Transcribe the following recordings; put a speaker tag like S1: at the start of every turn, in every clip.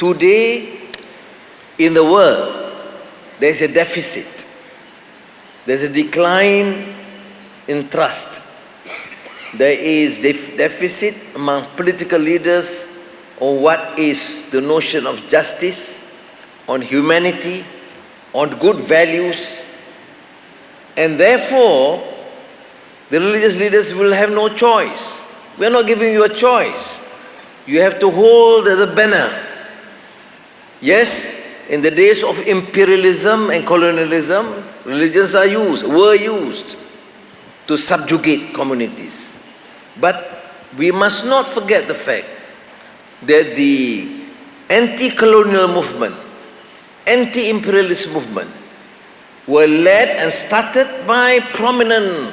S1: Today, in the world, there's a deficit. There's a decline in trust. There is deficit among political leaders on what is the notion of justice, on humanity, on good values, and therefore the religious leaders will have no choice. We are not giving you a choice. You have to hold the banner. Yes, in the days of imperialism and colonialism, religions were used to subjugate communities. But we must not forget the fact that the anti-colonial movement, anti-imperialist movement were led and started by prominent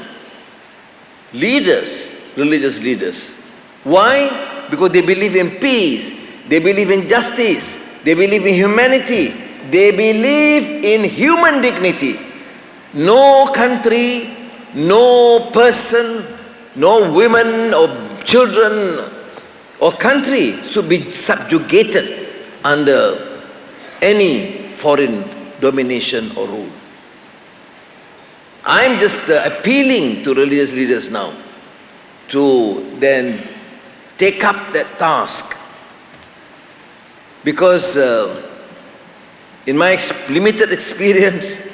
S1: leaders, religious leaders. Why? Because they believe in peace, they believe in justice, they believe in humanity, they believe in human dignity. No country, no person, no women or children or country should be subjugated under any foreign domination or rule. I'm just appealing to religious leaders now to then take up that task, because in my limited experience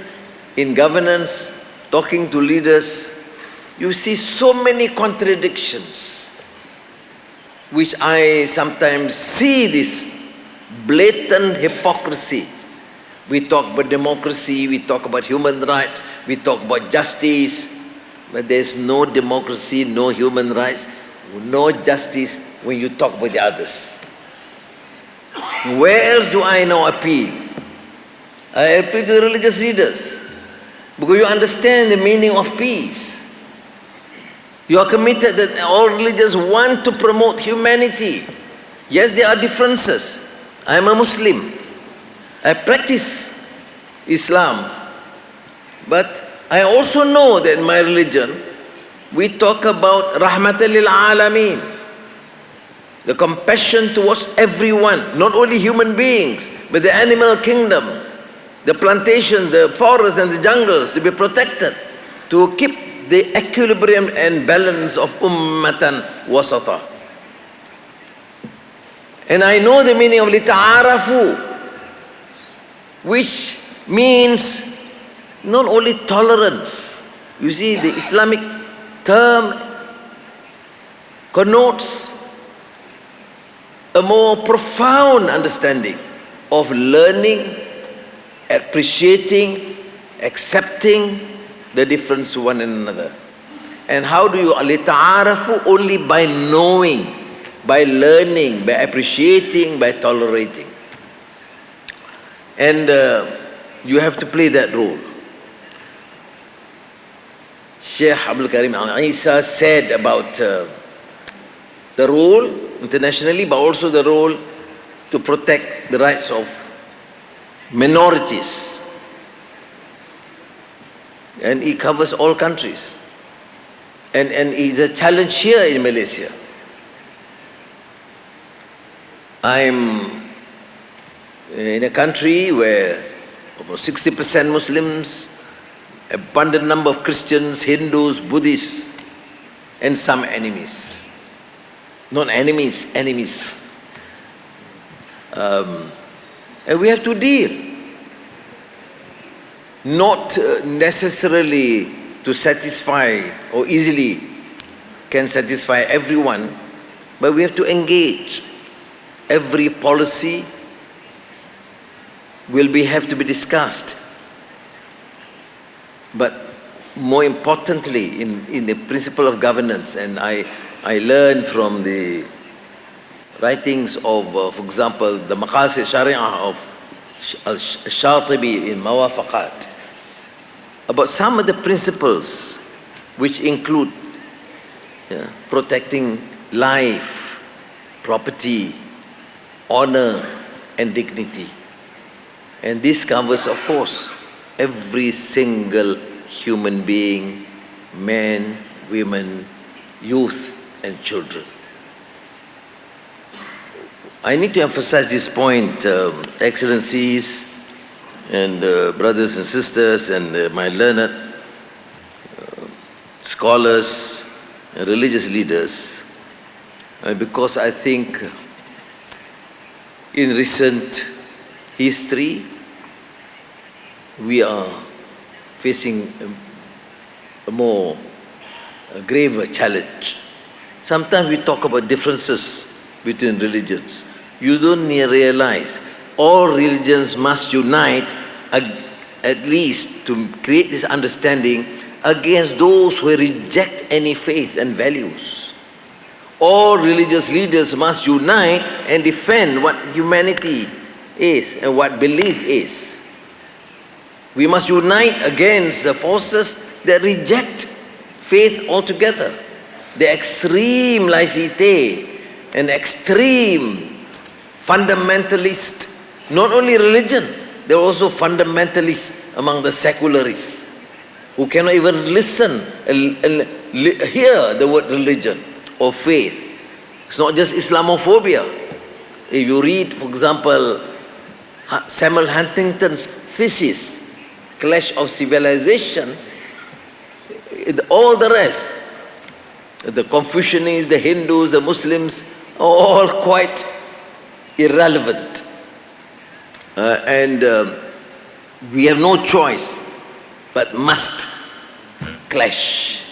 S1: in governance, talking to leaders, you see so many contradictions, which I sometimes see this blatant hypocrisy. We talk about democracy, we talk about human rights, we talk about justice, but there's no democracy, no human rights, no justice when you talk about the others. Where else do I now appeal? I appeal to the religious leaders, because you understand the meaning of peace. You are committed that all religions want to promote humanity. Yes, there are differences. I am a Muslim. I practice Islam. But I also know that in my religion, we talk about rahmatan lil alameen, the compassion towards everyone, not only human beings, but the animal kingdom, the plantation, the forests and the jungles to be protected, to keep the equilibrium and balance of ummatan wasata. And I know the meaning of lita'arafu, which means not only tolerance. You see, the Islamic term connotes a more profound understanding of learning, appreciating, accepting the difference of one another. And how do you lita'arafu? Only by knowing, by learning, by appreciating, by tolerating. And you have to play that role. Sheikh Abdul Karim Isa said about the role internationally, but also the role to protect the rights of minorities. And he covers all countries. And it's a challenge here in Malaysia. I'm in a country where almost 60% Muslims, abundant number of Christians, Hindus, Buddhists, and some enemies. Not enemies, enemies. And we have to deal. Not necessarily to satisfy or easily can satisfy everyone, but we have to engage. Every policy will have to be discussed. But more importantly, in the principle of governance, and I learned from the writings of, for example, the Maqasid Sharia of Al-Shatibi in Mawafaqat, about some of the principles which include protecting life, property, honor, and dignity. And this covers, of course, every single human being, men, women, youth, and children. I need to emphasize this point, Excellencies and brothers and sisters and my learned scholars and religious leaders, because I think in recent history we are facing a graver challenge. Sometimes we talk about differences between religions. You don't realize all religions must unite at least to create this understanding against those who reject any faith and values. All religious leaders must unite and defend what humanity is and what belief is. We must unite against the forces that reject faith altogether. The extreme laicite and extreme fundamentalist, not only religion, there are also fundamentalists among the secularists who cannot even listen and hear the word religion or faith. It's not just Islamophobia. If you read, for example, Samuel Huntington's thesis, Clash of Civilization, all the rest, the Confucianists, the Hindus, the Muslims, are all quite irrelevant. And we have no choice but must clash.